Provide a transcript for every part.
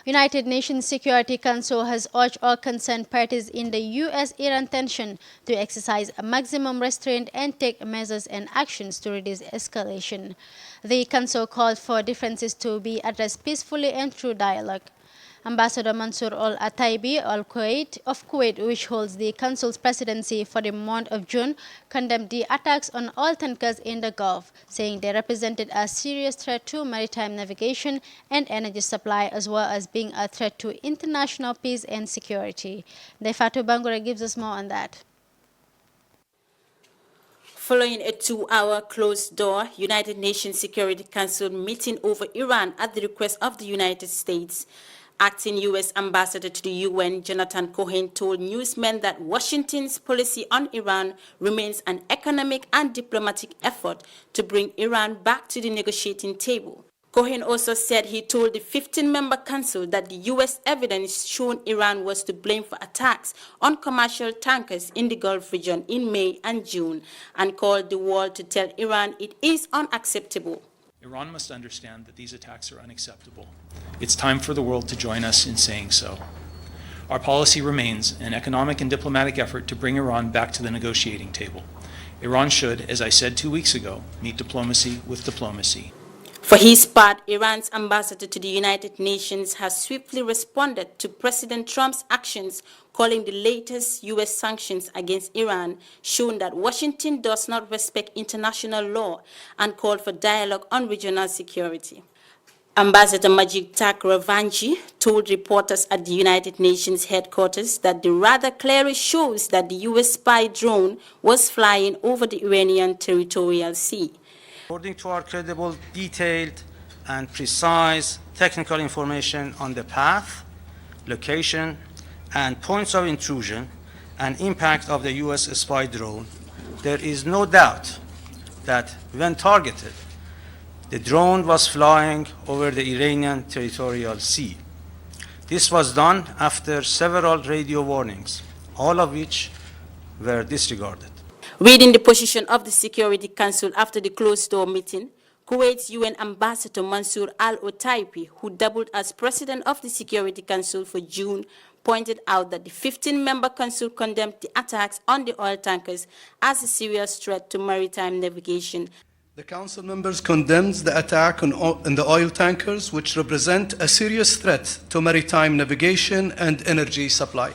United Nations Security Council has urged all concerned parties in the U.S.-Iran tension to exercise a maximum restraint and take measures and actions to reduce escalation. The Council called for differences to be addressed peacefully and through dialogue. Ambassador Mansour Al-Ataibi of Kuwait, which holds the Council's presidency for the month of June, condemned the attacks on oil tankers in the Gulf, saying they represented a serious threat to maritime navigation and energy supply, as well as being a threat to international peace and security. Defatu Bangura gives us more on that. Following a 2-hour closed-door United Nations Security Council meeting over Iran at the request of the United States, Acting U.S. Ambassador to the UN, Jonathan Cohen, told newsmen that Washington's policy on Iran remains an economic and diplomatic effort to bring Iran back to the negotiating table. Cohen also said he told the 15-member council that the U.S. evidence shown Iran was to blame for attacks on commercial tankers in the Gulf region in May and June, and called the world to tell Iran it is unacceptable. Iran must understand that these attacks are unacceptable. It's time for the world to join us in saying so. Our policy remains an economic and diplomatic effort to bring Iran back to the negotiating table. Iran should, as I said 2 weeks ago, meet diplomacy with diplomacy. For his part, Iran's ambassador to the United Nations has swiftly responded to President Trump's actions, calling the latest U.S. sanctions against Iran shown that Washington does not respect international law, and called for dialogue on regional security. Ambassador Majid Takhravanchi told reporters at the United Nations headquarters that the radar clearly shows that the U.S. spy drone was flying over the Iranian territorial sea. According to our credible, detailed, and precise technical information on the path, location, and points of intrusion and impact of the U.S. spy drone, there is no doubt that when targeted, the drone was flying over the Iranian territorial sea. This was done after several radio warnings, all of which were disregarded. Reading the position of the Security Council after the closed-door meeting, Kuwait's UN Ambassador Mansour Al-Otaibi, who doubled as President of the Security Council for June, pointed out that the 15-member council condemned the attacks on the oil tankers as a serious threat to maritime navigation. The Council members condemns the attack on the oil tankers, which represent a serious threat to maritime navigation and energy supply,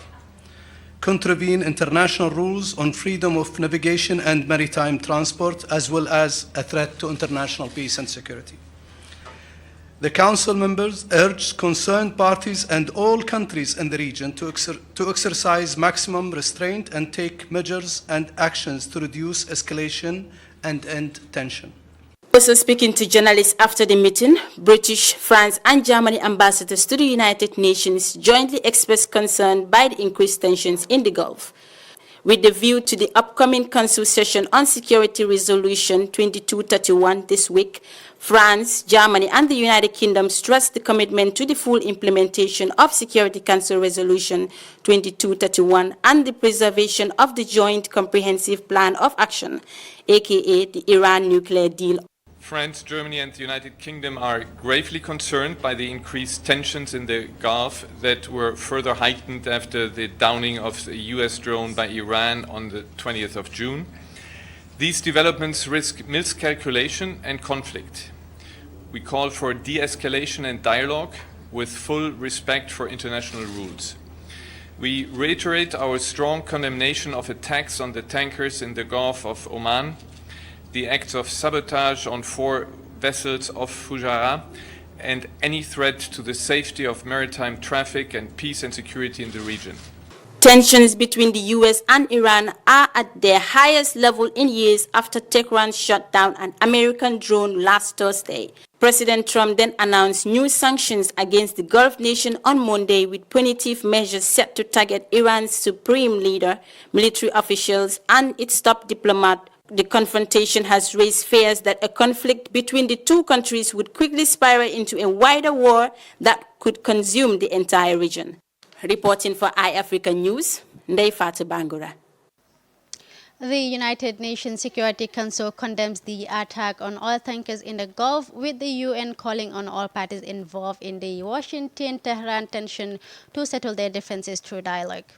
contravene international rules on freedom of navigation and maritime transport, as well as a threat to international peace and security. The Council members urge concerned parties and all countries in the region to exercise maximum restraint and take measures and actions to reduce escalation and end tension. Also speaking to journalists after the meeting, British, France, and Germany ambassadors to the United Nations jointly expressed concern by the increased tensions in the Gulf. With the view to the upcoming Council session on Security Resolution 2231 this week, France, Germany, and the United Kingdom stressed the commitment to the full implementation of Security Council Resolution 2231 and the preservation of the Joint Comprehensive Plan of Action, aka the Iran nuclear deal. France, Germany, and the United Kingdom are gravely concerned by the increased tensions in the Gulf that were further heightened after the downing of the US drone by Iran on the 20th of June. These developments risk miscalculation and conflict. We call for de-escalation and dialogue with full respect for international rules. We reiterate our strong condemnation of attacks on the tankers in the Gulf of Oman, the acts of sabotage on 4 vessels off Fujairah, and any threat to the safety of maritime traffic and peace and security in the region. Tensions between the U.S. and Iran are at their highest level in years after Tehran shot down an American drone last Thursday. President Trump then announced new sanctions against the Gulf nation on Monday, with punitive measures set to target Iran's supreme leader, military officials, and its top diplomat. The confrontation has raised fears that a conflict between the two countries would quickly spiral into a wider war that could consume the entire region. Reporting for iAfrica News, Ndeye Fatou Bangura. The United Nations Security Council condemns the attack on oil tankers in the Gulf, with the UN calling on all parties involved in the Washington-Tehran tension to settle their differences through dialogue.